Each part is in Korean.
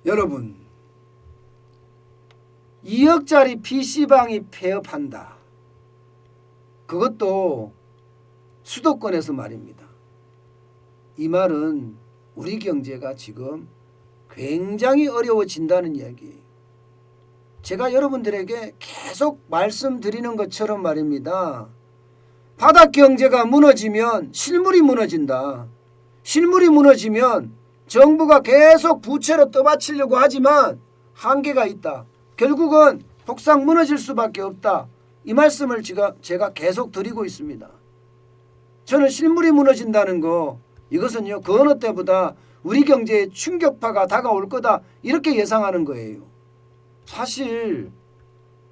여러분 2억짜리 PC방이 폐업한다. 그것도 수도권에서 말입니다. 이 말은 우리 경제가 지금 굉장히 어려워진다는 이야기예요. 제가 여러분들에게 계속 말씀드리는 것처럼 말입니다. 바닥 경제가 무너지면 실물이 무너진다. 실물이 무너지면 정부가 계속 부채로 떠받치려고 하지만 한계가 있다. 결국은 폭삭 무너질 수밖에 없다. 이 말씀을 제가 계속 드리고 있습니다. 저는 실물이 무너진다는 거 이것은요 그 어느 때보다 우리 경제에 충격파가 다가올 거다 이렇게 예상하는 거예요. 사실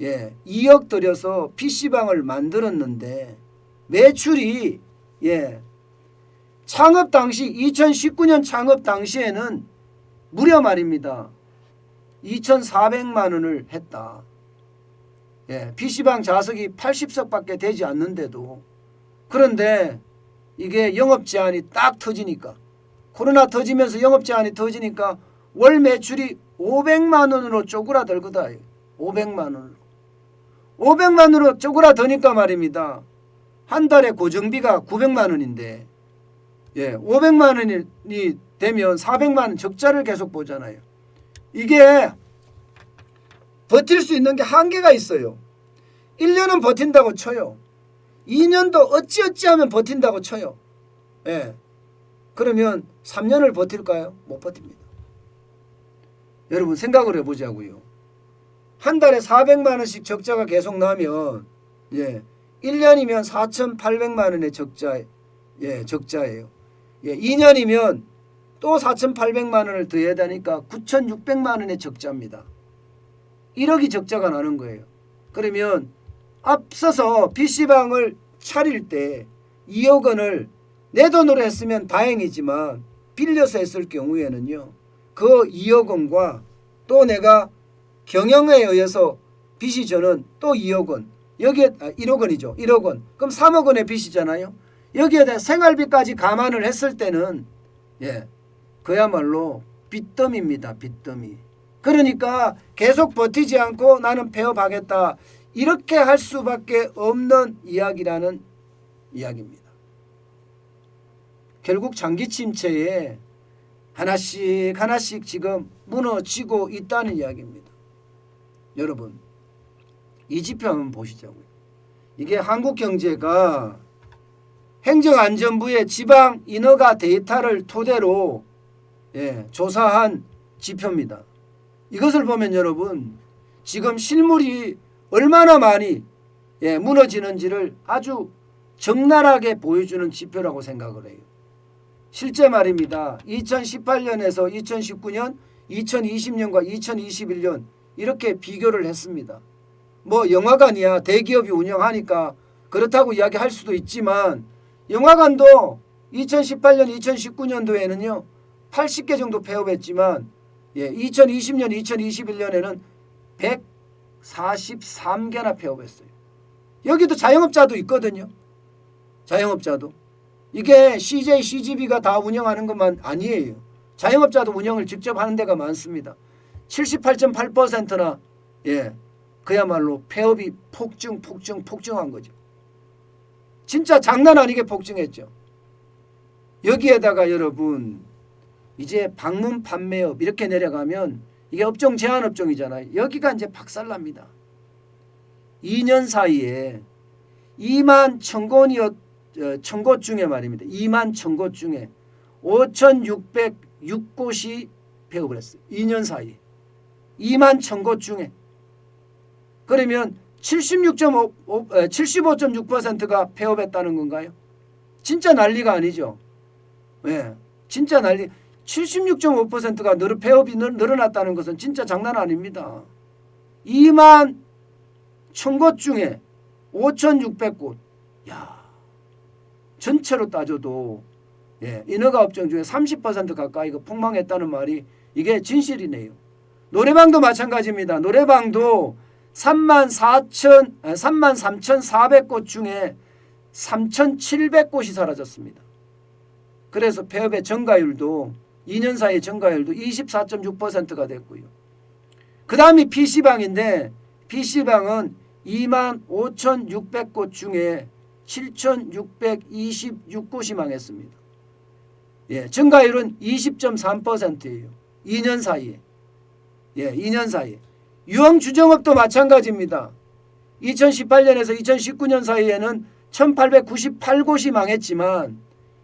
2억 들여서 PC방을 만들었는데 매출이 창업 당시 2019년 창업 당시에는 무려 말입니다. 2,400만 원을 했다. PC방 좌석이 80석밖에 되지 않는데도 그런데 이게 영업제한이 딱 터지니까 코로나 터지면서 영업제한이 터지니까 월 매출이 500만 원으로 쪼그라들거다. 500만 원으로. 500만 원으로 쪼그라드니까 말입니다. 한 달에 고정비가 900만 원인데 500만 원이 되면 400만 원 적자를 계속 보잖아요. 이게 버틸 수 있는 게 한계가 있어요. 1년은 버틴다고 쳐요. 2년도 어찌어찌하면 버틴다고 쳐요. 그러면 3년을 버틸까요? 못 버팁니다. 여러분 생각을 해보자고요. 한 달에 400만 원씩 적자가 계속 나면 1년이면 4,800만 원의 적자예요. 2년이면 또 4,800만 원을 더해야 되니까 9,600만 원의 적자입니다. 1억이 적자가 나는 거예요. 그러면 앞서서 PC방을 차릴 때 2억 원을 내 돈으로 했으면 다행이지만 빌려서 했을 경우에는요. 그 2억 원과 또 내가 경영에 의해서 빚이 저는 또 2억 원. 여기에 1억 원이죠. 1억 원. 그럼 3억 원의 빚이잖아요. 여기에 대한 생활비까지 감안을 했을 때는 그야말로 빚더미입니다. 빚더미. 그러니까 계속 버티지 않고 나는 폐업하겠다. 이렇게 할 수밖에 없는 이야기라는 이야기입니다. 결국 장기 침체에 하나씩 지금 무너지고 있다는 이야기입니다. 여러분 이 지표 한번 보시자고요. 이게 한국경제가 행정안전부의 지방 인허가 데이터를 토대로 조사한 지표입니다. 이것을 보면 여러분 지금 실물이 얼마나 많이 무너지는지를 아주 적나라하게 보여주는 지표라고 생각을 해요. 실제 말입니다. 2018년에서 2019년, 2020년과 2021년 이렇게 비교를 했습니다. 뭐 영화관이야 대기업이 운영하니까 그렇다고 이야기할 수도 있지만 영화관도 2018년, 2019년도에는요 80개 정도 폐업했지만 2020년, 2021년에는 143개나 폐업했어요. 여기도 자영업자도 있거든요. 자영업자도. 이게 CJ, CGV가 다 운영하는 것만 아니에요. 자영업자도 운영을 직접 하는 데가 많습니다. 78.8%나 그야말로 폐업이 폭증한 거죠. 진짜 장난 아니게 폭증했죠. 여기에다가 여러분 이제 방문 판매업 이렇게 내려가면 이게 업종 제한업종이잖아요. 여기가 이제 박살납니다. 2년 사이에 2만 천곳 중에 말입니다. 2만 천곳 중에 5,606곳이 폐업을 했어요. 2년 사이에. 2만 천곳 중에. 그러면 75.6%가 폐업했다는 건가요? 진짜 난리가 아니죠. 진짜 난리. 76.5%가 폐업이 늘어났다는 것은 진짜 장난 아닙니다. 2만 천곳 중에 5,600곳. 전체로 따져도 인허가 업종 중에 30% 가까이가 폭망했다는 말이 이게 진실이네요. 노래방도 마찬가지입니다. 노래방도 33,400곳 중에 3,700곳이 사라졌습니다. 그래서 폐업의 증가율도 2년 사이 증가율도 24.6%가 됐고요. 그 다음이 PC방인데 PC방은 25,600곳 중에 7,626곳이 망했습니다. 예, 증가율은 20.3%예요. 2년 사이에. 예, 2년 사이에. 유흥주점업도 마찬가지입니다. 2018년에서 2019년 사이에는 1,898곳이 망했지만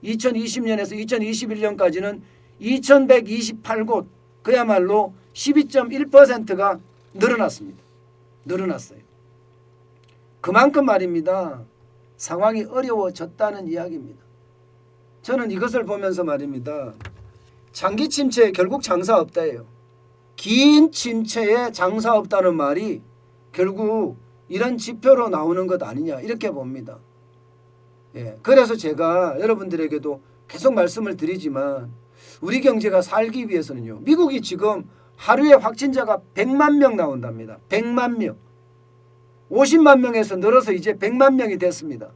2020년에서 2021년까지는 2,128곳, 그야말로 12.1%가 늘어났습니다. 늘어났어요. 그만큼 말입니다. 상황이 어려워졌다는 이야기입니다. 저는 이것을 보면서 말입니다. 장기 침체에 결국 장사 없다예요. 긴 침체에 장사 없다는 말이 결국 이런 지표로 나오는 것 아니냐 이렇게 봅니다. 예, 그래서 제가 여러분들에게도 계속 말씀을 드리지만 우리 경제가 살기 위해서는요. 미국이 지금 하루에 확진자가 100만 명 나온답니다. 100만 명. 50만 명에서 늘어서 이제 100만 명이 됐습니다.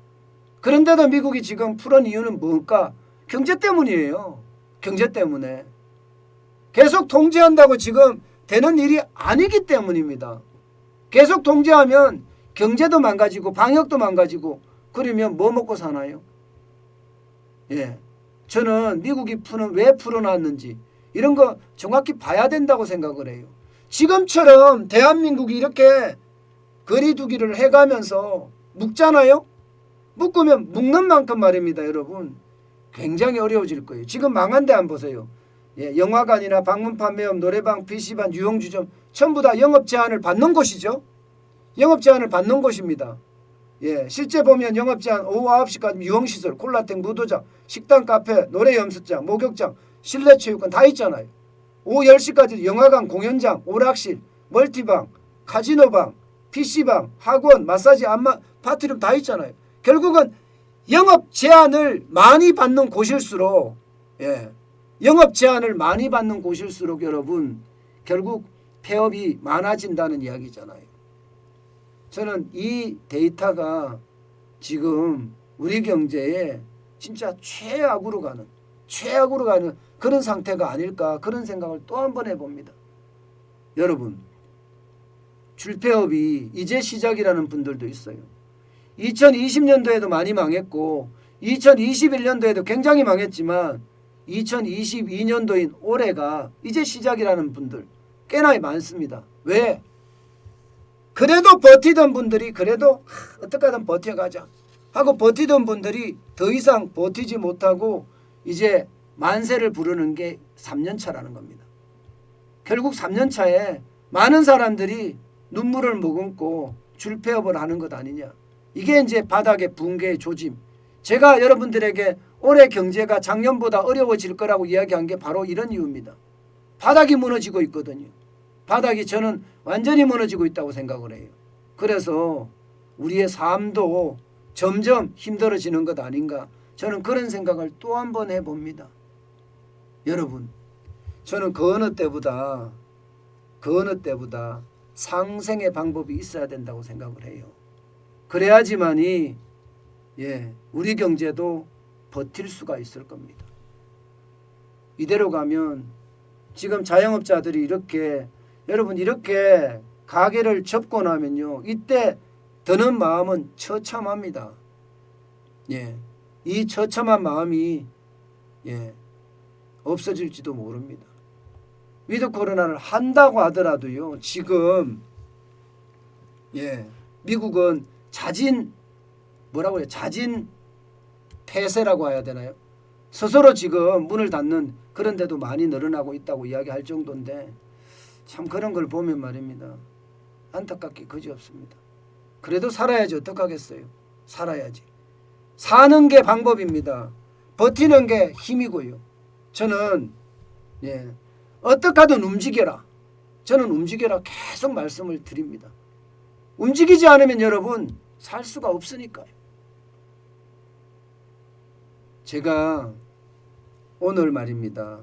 그런데도 미국이 지금 풀은 이유는 뭘까? 경제 때문이에요. 경제 때문에. 계속 통제한다고 지금 되는 일이 아니기 때문입니다. 계속 통제하면 경제도 망가지고 방역도 망가지고 그러면 뭐 먹고 사나요? 예, 저는 미국이 왜 풀어놨는지 이런 거 정확히 봐야 된다고 생각을 해요. 지금처럼 대한민국이 이렇게 거리두기를 해가면서 묶잖아요. 묶으면 묶는 만큼 말입니다. 여러분 굉장히 어려워질 거예요. 지금 망한 데 안 보세요. 예, 영화관이나 방문 판매업, 노래방, PC방, 유흥주점 전부 다 영업 제한을 받는 곳이죠. 영업 제한을 받는 곳입니다. 예, 실제 보면 영업 제한 오후 9시까지 유흥시설, 콜라텍, 무도장, 식당, 카페, 노래 연습장, 목욕장, 실내 체육관 다 있잖아요. 오후 10시까지 영화관, 공연장, 오락실, 멀티방, 카지노방, PC방, 학원, 마사지, 안마, 파티룸 다 있잖아요. 결국은 영업 제한을 많이 받는 곳일수록 영업 제한을 많이 받는 곳일수록 여러분 결국 폐업이 많아진다는 이야기잖아요. 저는 이 데이터가 지금 우리 경제에 진짜 최악으로 가는 그런 상태가 아닐까 그런 생각을 또 한 번 해봅니다. 여러분 줄폐업이 이제 시작이라는 분들도 있어요. 2020년도에도 많이 망했고 2021년도에도 굉장히 망했지만 2022년도인 올해가 이제 시작이라는 분들 꽤나 많습니다. 왜? 그래도 버티던 분들이 그래도 어떻게든 버텨가자 하고 버티던 분들이 더 이상 버티지 못하고 이제 만세를 부르는 게 3년차라는 겁니다. 결국 3년차에 많은 사람들이 눈물을 머금고 줄폐업을 하는 것 아니냐. 이게 이제 바닥의 붕괴의 조짐. 제가 여러분들에게 올해 경제가 작년보다 어려워질 거라고 이야기한 게 바로 이런 이유입니다. 바닥이 무너지고 있거든요. 바닥이 저는 완전히 무너지고 있다고 생각을 해요. 그래서 우리의 삶도 점점 힘들어지는 것 아닌가. 저는 그런 생각을 또 한 번 해봅니다. 여러분, 저는 그 어느 때보다 상생의 방법이 있어야 된다고 생각을 해요. 그래야지만이 우리 경제도 버틸 수가 있을 겁니다. 이대로 가면 지금 자영업자들이 이렇게 여러분 이렇게 가게를 접고 나면요. 이때 드는 마음은 처참합니다. 이 처참한 마음이 없어질지도 모릅니다. 위드 코로나를 한다고 하더라도요. 지금 미국은 자진 폐쇄라고 해야 되나요? 스스로 지금 문을 닫는 그런 데도 많이 늘어나고 있다고 이야기할 정도인데 참 그런 걸 보면 말입니다. 안타깝게 그지없습니다. 그래도 살아야지 어떡하겠어요. 살아야지. 사는 게 방법입니다. 버티는 게 힘이고요. 저는 어떻게든 움직여라. 저는 움직여라 계속 말씀을 드립니다. 움직이지 않으면 여러분 살 수가 없으니까요. 제가 오늘 말입니다.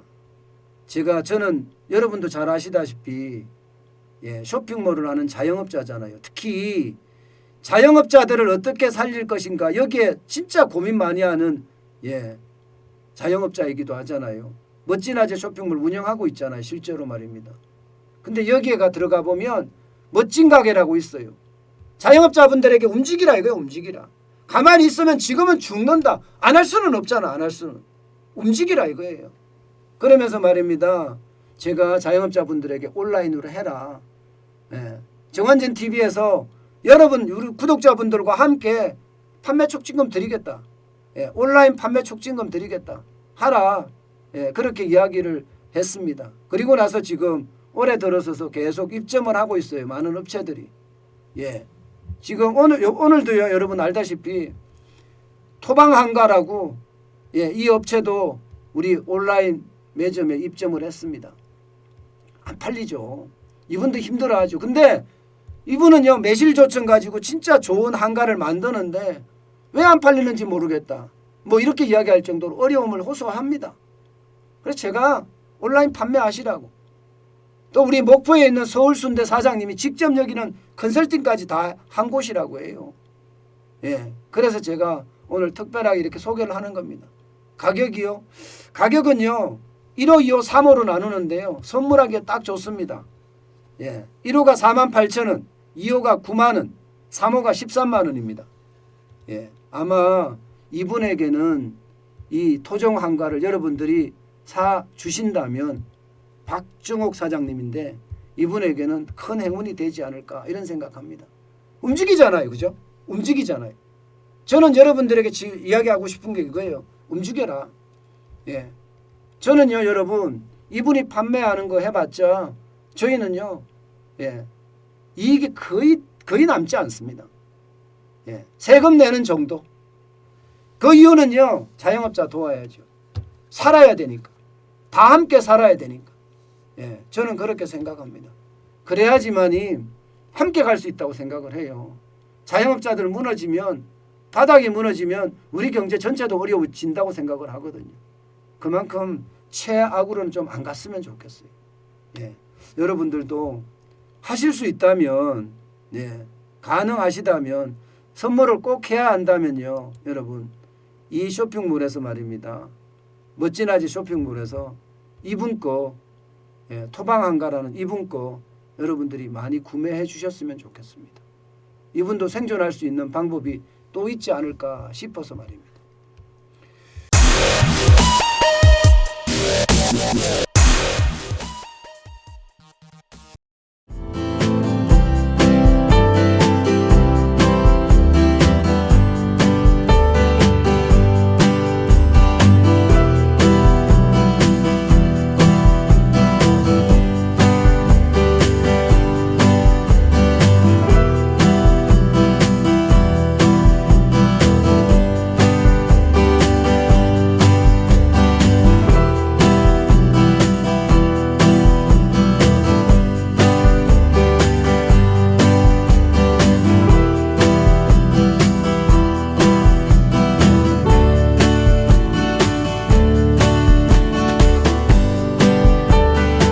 저는 여러분도 잘 아시다시피 쇼핑몰을 하는 자영업자잖아요. 특히 자영업자들을 어떻게 살릴 것인가 여기에 진짜 고민 많이 하는 자영업자이기도 하잖아요. 멋진 아재 쇼핑몰 운영하고 있잖아요. 실제로 말입니다. 근데 여기에가 들어가 보면 멋진 가게라고 있어요. 자영업자분들에게 움직이라 이거예요. 움직이라. 가만히 있으면 지금은 죽는다. 안 할 수는 없잖아. 안 할 수는. 움직이라 이거예요. 그러면서 말입니다. 제가 자영업자분들에게 온라인으로 해라. 예. 정환진 TV에서 여러분 우리 구독자분들과 함께 판매 촉진금 드리겠다. 예. 온라인 판매 촉진금 드리겠다. 하라. 예. 그렇게 이야기를 했습니다. 그리고 나서 지금 올해 들어서서 계속 입점을 하고 있어요. 많은 업체들이. 예. 지금 오늘도요. 여러분 알다시피 토방한가라고 예, 이 업체도 우리 온라인 매점에 입점을 했습니다. 안 팔리죠. 이분도 힘들어하죠. 근데 이분은요. 매실 조청 가지고 진짜 좋은 한가를 만드는데 왜 안 팔리는지 모르겠다. 뭐 이렇게 이야기할 정도로 어려움을 호소합니다. 그래서 제가 온라인 판매하시라고. 또 우리 목포에 있는 서울순대 사장님이 직접 여기는 컨설팅까지 다 한 곳이라고 해요. 예, 그래서 제가 오늘 특별하게 이렇게 소개를 하는 겁니다. 가격이요? 가격은요. 1호, 2호, 3호로 나누는데요. 선물하기에 딱 좋습니다. 예, 1호가 48,000원, 2호가 9만원, 3호가 13만원입니다. 예, 아마 이분에게는 이 토종 한가를 여러분들이 사 주신다면 박정옥 사장님인데 이분에게는 큰 행운이 되지 않을까 이런 생각합니다. 움직이잖아요. 그죠? 움직이잖아요. 저는 여러분들에게 지금 이야기하고 싶은 게 이거예요. 움직여라. 예. 저는요 여러분 이분이 판매하는 거 해봤자 저희는요 예. 이익이 거의 남지 않습니다. 예. 세금 내는 정도. 그 이유는요 자영업자 도와야죠. 살아야 되니까. 다 함께 살아야 되니까. 예, 저는 그렇게 생각합니다. 그래야지만이 함께 갈 수 있다고 생각을 해요. 자영업자들 무너지면 바닥이 무너지면 우리 경제 전체도 어려워진다고 생각을 하거든요. 그만큼 최악으로는 좀 안 갔으면 좋겠어요. 예, 여러분들도 하실 수 있다면 예, 가능하시다면 선물을 꼭 해야 한다면요. 여러분 이 쇼핑몰에서 말입니다. 멋진 아지 쇼핑몰에서 이분 거 예, 토방한가라는 이분 거 여러분들이 많이 구매해 주셨으면 좋겠습니다. 이분도 생존할 수 있는 방법이 또 있지 않을까 싶어서 말입니다.